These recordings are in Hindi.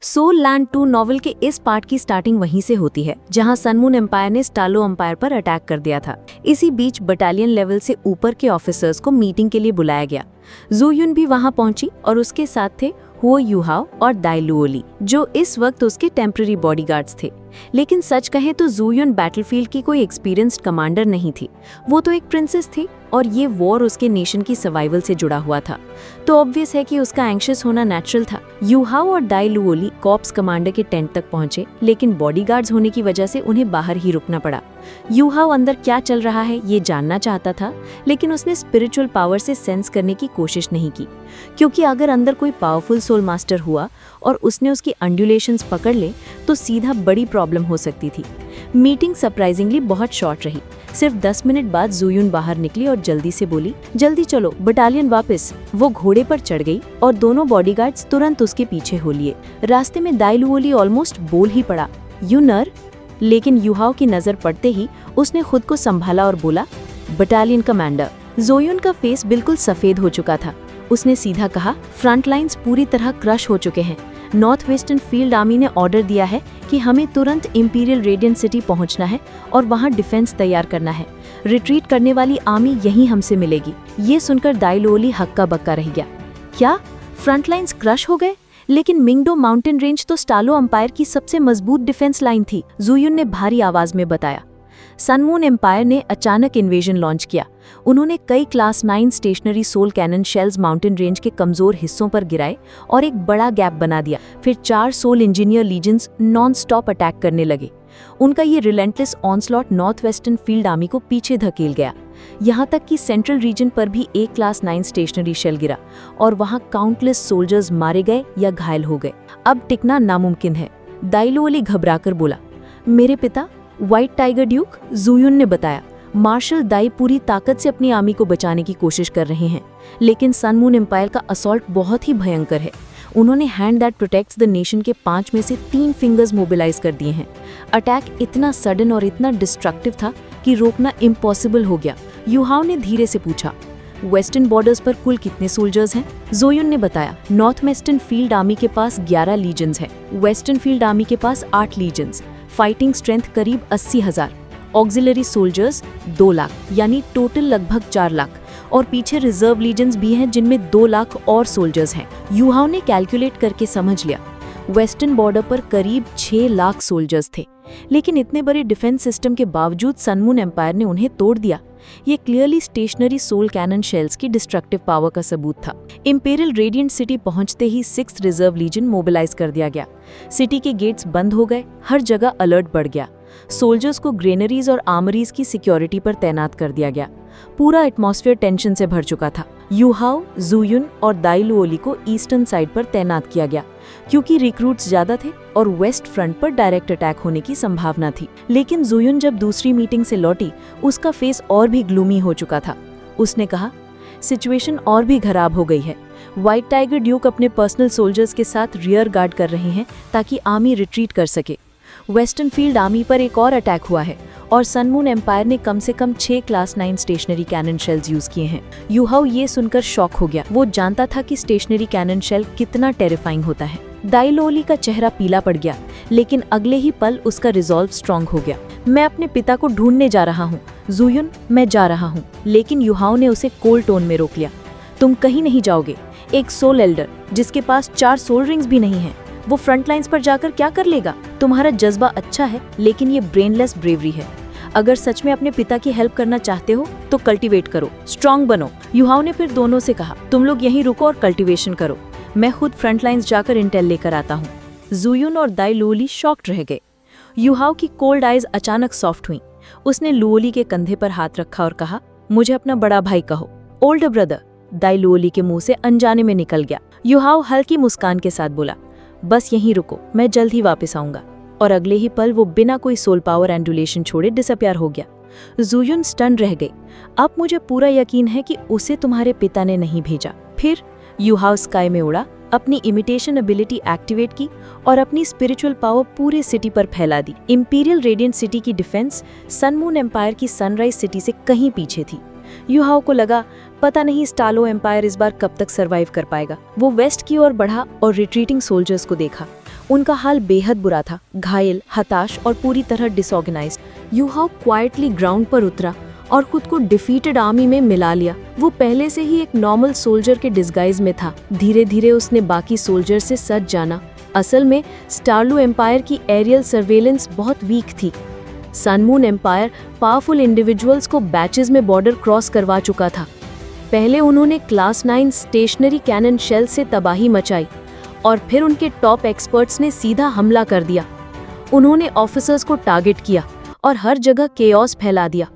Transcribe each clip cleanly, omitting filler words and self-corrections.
सोल लैंड 2 नॉवल के इस पार्ट की स्टार्टिंग वहीं से होती है जहां सन मून एम्पायर ने स्टालो एम्पायर पर अटैक कर दिया था। इसी बीच बटालियन लेवल से ऊपर के ऑफिसर्स को मीटिंग के लिए बुलाया गया। जू युन भी वहां पहुंची और उसके साथ थे हुओ युहाओ और दाई लुओली, जो इस वक्त उसके टेम्पररी बॉडीगार्ड्स थे। लेकिन सच कहें तो जू युन बैटलफील्ड की कोई एक्सपीरियंस्ड कमांडर नहीं थी। वो तो एक प्रिंसेस थी और ये वॉर उसके नेशन की सर्वाइवल से जुड़ा हुआ था, तो ऑब्वियस है कि उसका एंग्शियस होना नेचुरल था। युहाओ और दाई लुओली कॉर्प्स कमांडर के टेंट तक पहुंचे, लेकिन बॉडीगार्ड्स होने की वजह से उन्हें बाहर ही रुकना पड़ा। युहाओ अंदर क्या चल रहा है ये जानना चाहता था, लेकिन उसने स्पिरिचुअल पावर से सेंस करने की कोशिश नहीं की, क्योंकि अगर अंदर कोई पावरफुल सोल मास्टर हुआ और उसने उसकी अंडुलेशंस पकड़ ले तो सीधा बड़ी प्रॉब्लम हो सकती थी। मीटिंग सरप्राइजिंगली बहुत शॉर्ट रही। सिर्फ 10 मिनट बाद जू युन बाहर निकली और जल्दी से बोली, जल्दी चलो बटालियन वापस। वो घोड़े पर चढ़ गई और दोनों बॉडीगार्ड्स तुरंत उसके पीछे हो लिए। रास्ते में दाई लुओली ऑलमोस्ट बोल ही पड़ा, यू नर, लेकिन युहाओ की नजर पड़ते ही उसने खुद को संभाला और बोला, बटालियन कमांडर। जू युन का फेस बिल्कुल सफेद हो चुका था। उसने सीधा कहा, फ्रंट लाइन्स पूरी तरह क्रश हो चुके हैं। नॉर्थ वेस्टर्न फील्ड आर्मी ने ऑर्डर दिया है कि हमें तुरंत इंपीरियल रेडियंट सिटी पहुंचना है और वहां डिफेंस तैयार करना है। रिट्रीट करने वाली आर्मी यहीं हमसे मिलेगी। ये सुनकर दाई लुओली हक्का बक्का रह गया। क्या फ्रंट लाइन्स क्रश हो गए? लेकिन मिंगडो माउंटेन रेंज तो स्टालो एम्पायर की सबसे मजबूत डिफेंस लाइन थी, जू युन ने भारी आवाज में बताया। सन मून एम्पायर ने अचानक इन्वेजन लॉन्च किया। उन्होंने कई class 9 stationary soul cannon shells mountain range के कमजोर हिस्सों पर गिराए और एक बड़ा गैप बना दिया। फिर 4 soul engineer legions non stop attack करने लगे। उनका ये relentless onslaught north western field army को पीछे धकेल गया। यहाँ तक कि सेंट्रल रीजन पर भी एक क्लास 9 स्टेशनरी शेल गिरा और वहाँ काउंटलेस सोल्जर्स मारे गए या घायल हो गए। अब टिकना नामुमकिन है, दाई लुओली घबराकर बोला। मेरे पिता व्हाइट टाइगर ड्यूक, जू युन ने बताया। मार्शल दाई पूरी ताकत से अपनी आर्मी को बचाने की कोशिश कर रहे हैं, लेकिन सन मून एम्पायर का असॉल्ट बहुत ही भयंकर है। उन्होंने hand that protects the nation के 5 में से 3 फिंगर्स मोबिलाइज कर दिए हैं। अटैक इतना सडन और इतना डिस्ट्रक्टिव था कि रोकना इम्पॉसिबल हो गया। युहाओ ने धीरे से पूछा, वेस्टर्न बॉर्डर्स पर कुल कितने सोल्जर्स हैं? जू युन ने बताया, नॉर्थ वेस्टर्न फील्ड आर्मी के पास 11 लीजन्स हैं, वेस्टर्न फील्ड आर्मी के पास 8 लीजन्स, फाइटिंग स्ट्रेंथ करीब 80,000, ऑक्सिलरी सोल्जर्स 2 लाख, यानी टोटल लगभग 4 लाख, और पीछे रिजर्व लीजन्स भी हैं जिनमें 2 लाख और सोल्जर्स हैं। युहाओ ने कैलकुलेट करके समझ लिया, वेस्टर्न बॉर्डर पर करीब 6 लाख सोल्जर्स थे। लेकिन इतने बड़े डिफेंस सिस्टम के बावजूद सन मून एम्पायर ने उन्हें तोड़ दिया। ये clearly stationary soul cannon shells की डिस्ट्रक्टिव पावर का सबूत था। इंपीरियल रेडियंट सिटी पहुंचते ही 6th रिजर्व लीजन मोबिलाइज कर दिया गया। सिटी के गेट्स बंद हो गए, हर जगह अलर्ट बढ़ गया। सोल्जर्स को ग्रेनरीज और आर्मरीज की सिक्योरिटी पर तैनात कर दिया गया। पूरा एटमॉस्फेयर टेंशन से भर चुका था। युहाओ, जू युन और दाई लुओली को ईस्टर्न साइड पर तैनात किया गया, क्योंकि रिक्रूट्स ज्यादा थे और वेस्ट फ्रंट पर डायरेक्ट अटैक होने की संभावना थी। लेकिन जू युन जब दूसरी मीटिंग से लौटी, उसका फेस और भी ग्लूमी हो चुका था। उसने कहा, सिचुएशन और भी खराब हो गई है। व्हाइट टाइगर ड्यूक अपने पर्सनल सोल्जर्स के साथ रियर गार्ड कर रहे हैं ताकि आर्मी रिट्रीट कर सके। वेस्टर्न फील्ड आर्मी पर एक और अटैक हुआ है और सन मून एम्पायर ने कम से कम 6 class 9 stationary cannon shells use किए हैं। युहाओ ये सुनकर शॉक हो गया। वो जानता था कि स्टेशनरी कैनन शेल कितना टेरिफाइंग होता है। दाई लुओली का चेहरा पीला पड़ गया, लेकिन अगले ही पल उसका रिजॉल्व स्ट्रांग हो गया। मैं अपने पिता को ढूंढने जा रहा हूँ जू युन, मैं जा रहा हूँ। लेकिन युहाओ ने उसे कोल्ड टोन में रोक लिया। तुम कहीं नहीं जाओगे। एक सोल एल्डर जिसके पास 4 सोल रिंग्स भी नहीं है, वो फ्रंट लाइन्स पर जाकर क्या कर लेगा? तुम्हारा जज्बा अच्छा है, लेकिन ये ब्रेनलेस ब्रेवरी है। अगर सच में अपने पिता की हेल्प करना चाहते हो तो कल्टीवेट करो, स्ट्रांग बनो। युहाओ ने फिर दोनों से कहा, तुम लोग यहीं रुको और कल्टीवेशन करो, मैं खुद फ्रंट लाइन्स जाकर इंटेल लेकर आता हूँ। जू युन और दाई लुओली शॉक्ड रह गए। युहाओ की कोल्ड आइज अचानक सॉफ्ट हुई। उसने लुओली के कंधे पर हाथ रखा और कहा, मुझे अपना बड़ा भाई कहो, ओल्डर ब्रदर। दाई लुओली के मुंह से अनजाने में निकल गया। युहाओ हल्की मुस्कान के साथ बोला, बस यहीं रुको, मैं जल्द ही वापस आऊंगा। और अगले ही पल वो बिना कोई सोल पावर एंडुलेशन छोड़े डिसअपियर हो गया। जू युन स्टन रह गई। अब मुझे पूरा यकीन है कि उसे तुम्हारे पिता ने नहीं भेजा। फिर युहाओ स्काई में उड़ा, अपनी इमिटेशन एबिलिटी एक्टिवेट की और अपनी स्पिरिचुअल पावर पूरे सिटी पर फैला दी। इंपीरियल रेडियंट सिटी की डिफेंस सन मून एम्पायर की सनराइज सिटी से कहीं पीछे थी। युहाओ को लगा, पता नहीं स्टालो एम्पायर इस बार कब तक सरवाइव कर पाएगा। वो वेस्ट की ओर बढ़ा और रिट्रीटिंग सोल्जर्स को देखा। उनका हाल बेहद बुरा था, घायल, हताश और पूरी तरह डिसऑर्गेनाइज्ड। यू हाओ क्वाइटली ग्राउंड पर उतरा और खुद को डिफीटेड आर्मी में मिला लिया। वो पहले से ही एक नॉर्मल सोल्जर के डिस्गाइज में था। धीरे धीरे उसने बाकी सोल्जर से सच जाना। असल में स्टारलू एम्पायर की एरियल सर्वेलेंस बहुत वीक थी। सनमून एम्पायर पावरफुल इंडिविजुअल्स को बैचेस में बॉर्डर क्रॉस करवा चुका था। पहले उन्होंने क्लास 9 स्टेशनरी कैनन शेल से तबाही मचाई और फिर उनके टॉप एक्सपर्ट्स ने सीधा हमला कर दिया। उन्होंने ऑफिसर्स को टारगेट किया और हर जगह केओस फैला दिया।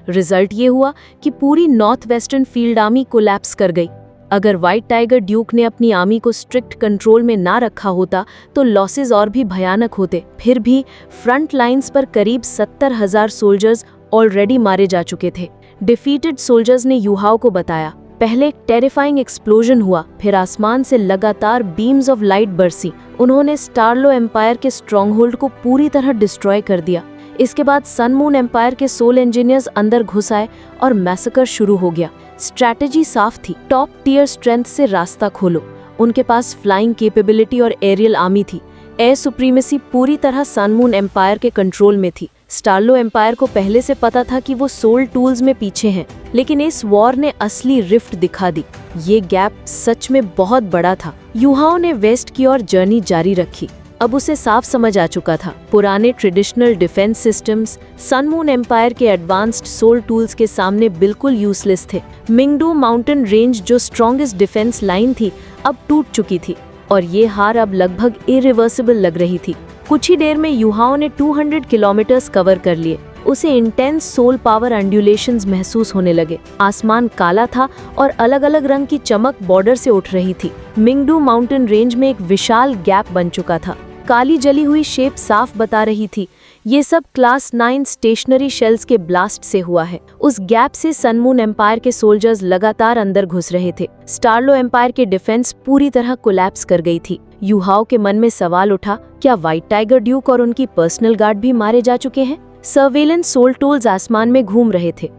रिजल्ट ये हुआ कि पूरी north western field army collapse कर गई। अगर व्हाइट टाइगर ड्यूक ने अपनी आर्मी को स्ट्रिक्ट कंट्रोल में ना रखा होता तो लॉसेस और भी भयानक होते। फिर भी फ्रंट लाइंस पर करीब 70,000 सोल्जर्स ऑलरेडी मारे जा चुके थे। डिफीटेड सोल्जर्स ने यू हाओ को बताया, पहले एक टेरिफाइंग एक्सप्लोजन हुआ, फिर आसमान से लगातार बीम्स ऑफ लाइट बरसी। उन्होंने स्टारलो एम्पायर के स्ट्रॉन्गहोल्ड को पूरी तरह डिस्ट्रॉय कर दिया। इसके बाद सनमून एम्पायर के सोल इंजीनियर्स अंदर घुस आए और मैसेकर शुरू हो गया। स्ट्रैटेजी साफ थी, टॉप टियर स्ट्रेंथ से रास्ता खोलो। उनके पास फ्लाइंग कैपेबिलिटी और एरियल आर्मी थी। एयर सुप्रीमेसी पूरी तरह सनमून एम्पायर के कंट्रोल में थी। स्टारलो एम्पायर को पहले से पता था कि वो सोल टूल्स में पीछे हैं, लेकिन इस वॉर ने असली रिफ्ट दिखा दी। ये गैप सच में बहुत बड़ा था। यू हाओ ने वेस्ट की ओर जर्नी जारी रखी। अब उसे साफ समझ आ चुका था, पुराने traditional defence systems Sunmoon empire के एडवांस्ड सोल टूल्स के सामने बिल्कुल यूजलेस थे। मिंगडू माउंटेन रेंज जो स्ट्रॉन्गेस्ट डिफेंस लाइन थी, अब टूट चुकी थी और ये हार अब लगभग इरिवर्सिबल लग रही थी। कुछ ही देर में यू हाओ ने 200 किलोमीटर्स कवर कर लिए। उसे इंटेंस सोल पावर एंडुलेशंस महसूस होने लगे। आसमान काला था और अलग अलग रंग की चमक बॉर्डर से उठ रही थी। मिंगडू माउंटेन रेंज में एक विशाल गैप बन चुका था। काली जली हुई शेप साफ बता रही थी, ये सब क्लास 9 स्टेशनरी शेल्स के ब्लास्ट से हुआ है। उस गैप से सनमून एम्पायर के सोल्जर्स लगातार अंदर घुस रहे थे। स्टारलो एम्पायर के डिफेंस पूरी तरह कोलैप्स कर गई थी। यू हाओ के मन में सवाल उठा, क्या व्हाइट टाइगर ड्यूक और उनकी पर्सनल गार्ड भी मारे जा चुके हैं? सर्वेलेंस सोल टूल्स आसमान में घूम रहे थे।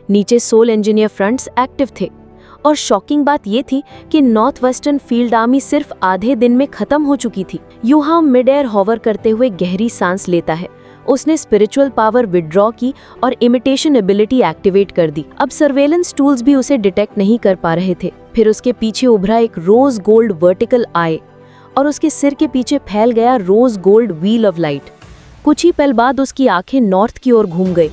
नीचे सोल इंजीनियर फ्रंट्स एक्टिव थे और शॉकिंग बात ये थी कि नॉर्थ वेस्टर्न फील्ड आर्मी सिर्फ आधे दिन में खत्म हो चुकी थी। यू हाओ मिड एयर हॉवर करते हुए गहरी सांस लेता है। उसने स्पिरिचुअल पावर विड्रॉ की और इमिटेशन एबिलिटी एक्टिवेट कर दी। अब सर्वेलेंस टूल्स भी उसे डिटेक्ट नहीं कर पा रहे थे। फिर उसके पीछे उभरा एक रोज गोल्ड वर्टिकल आई और उसके सिर के पीछे फैल गया rose gold wheel of light. कुछ ही पल बाद उसकी आंखें नॉर्थ की ओर घूम गई।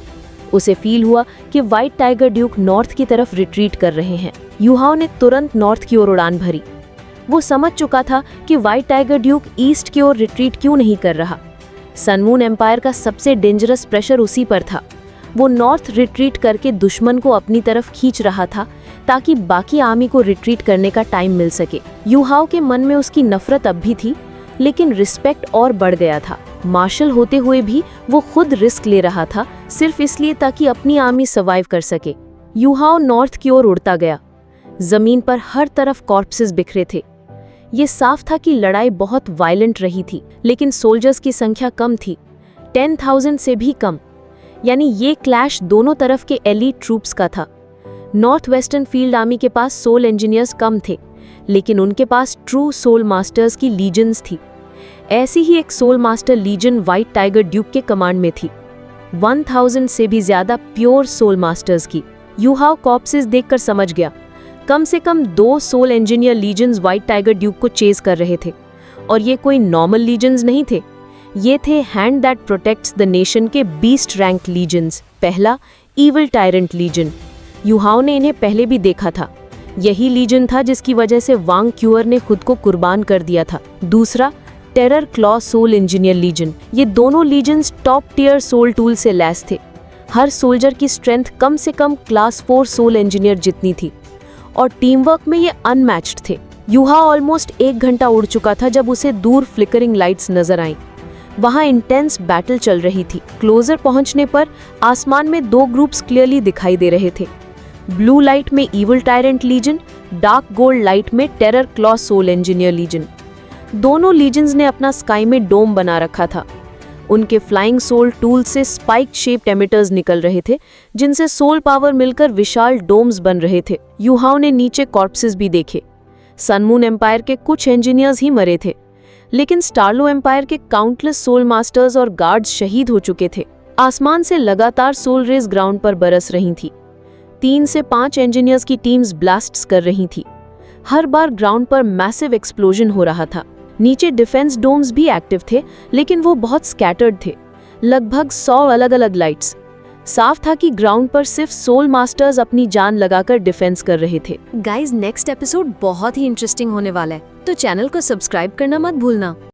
उसे फील हुआ कि व्हाइट टाइगर ड्यूक नॉर्थ की तरफ रिट्रीट कर रहे हैं। यू हाओ ने तुरंत नॉर्थ की ओर उड़ान भरी। वो समझ चुका था कि व्हाइट टाइगर ड्यूक ईस्ट की ओर रिट्रीट क्यों नहीं कर रहा। सनमून एम्पायर का सबसे डेंजरस प्रेशर उसी पर था। वो नॉर्थ रिट्रीट करके दुश्मन को अपनी तरफ खींच रहा था ताकि बाकी आर्मी को रिट्रीट करने का टाइम मिल सके। यू हाओ के मन में उसकी नफरत अब भी थी, लेकिन रिस्पेक्ट और बढ़ गया था। मार्शल होते हुए भी वो खुद रिस्क ले रहा था, सिर्फ इसलिए ताकि अपनी आर्मी सर्वाइव कर सके। यू हाओ नॉर्थ की ओर उड़ता गया। जमीन पर हर तरफ कॉर्प्सेस बिखरे थे। ये साफ था कि लड़ाई बहुत वायलेंट रही थी, लेकिन सोल्जर्स की संख्या कम थी, 10,000 से भी कम। यानी ये क्लैश दोनों तरफ के एलीट ट्रूप्स का था। नॉर्थ वेस्टर्न फील्ड आर्मी के पास सोल इंजीनियर्स कम थे, लेकिन उनके पास ट्रू सोल मास्टर्स की लीजन्स थी। ऐसी ही एक soul master legion white tiger duke के कमांड में थी, 1000 से भी ज्यादा प्योर सोल मास्टर्स की। यू हाओ कॉर्प्सेस देखकर समझ गया, कम से कम 2 soul engineer legions white tiger duke को चेज कर रहे थे। और ये कोई नॉर्मल लीजन्स नहीं थे, ये थे hand that protects the nation के बीस्ट रैंक लीजन्स। पहला, ईविल टायरेंट लीजन। यू हाओ ने इन्हें पहले भी देखा था। यही लीजन था जिसकी वजह से वांग क्यूअर ने खुद को कुर्बान कर दिया था। दूसरा, terror claw soul engineer legion. ये दोनों legions top tier soul tool से लैस थे। हर सोल्जर की स्ट्रेंथ कम से कम क्लास 4 सोल इंजीनियर जितनी थी और टीम वर्क में ये अनमैच्ड थे। यू हाओ ऑलमोस्ट 1 घंटा उड़ चुका था जब उसे दूर फ्लिकरिंग लाइट्स नजर आईं। वहां इंटेंस बैटल चल रही थी। क्लोजर पहुंचने पर आसमान में 2 ग्रुप्स क्लियरली दिखाई दे रहे थे। ब्लू लाइट में evil tyrant legion, dark gold light में terror claw soul engineer legion. दोनों लीजन्स ने अपना स्काई में डोम बना रखा था। उनके फ्लाइंग सोल टूल से स्पाइक शेप्ड एमिटर्स निकल रहे थे, जिनसे सोल पावर मिलकर विशाल डोम्स बन रहे थे। यू हाओ ने नीचे कॉर्प्सेस भी देखे। सनमून एम्पायर के कुछ इंजीनियर्स ही मरे थे। लेकिन स्टारलो एम्पायर के काउंटलेस सोल मास्टर्स और गार्ड्स शहीद हो चुके थे। आसमान से लगातार सोल रेज ग्राउंड पर बरस रही थी। 3 से 5 इंजीनियर्स की टीम्स ब्लास्ट्स कर रही थी। हर बार ग्राउंड पर मैसिव एक्सप्लोजन हो रहा था। नीचे डिफेंस डोम्स भी एक्टिव थे, लेकिन वो बहुत स्कैटर्ड थे, लगभग 100 अलग अलग लाइट्स। साफ था कि ग्राउंड पर सिर्फ सोल मास्टर्स अपनी जान लगाकर डिफेंस कर रहे थे। गाइस, नेक्स्ट एपिसोड बहुत ही इंटरेस्टिंग होने वाला है, तो चैनल को सब्सक्राइब करना मत भूलना।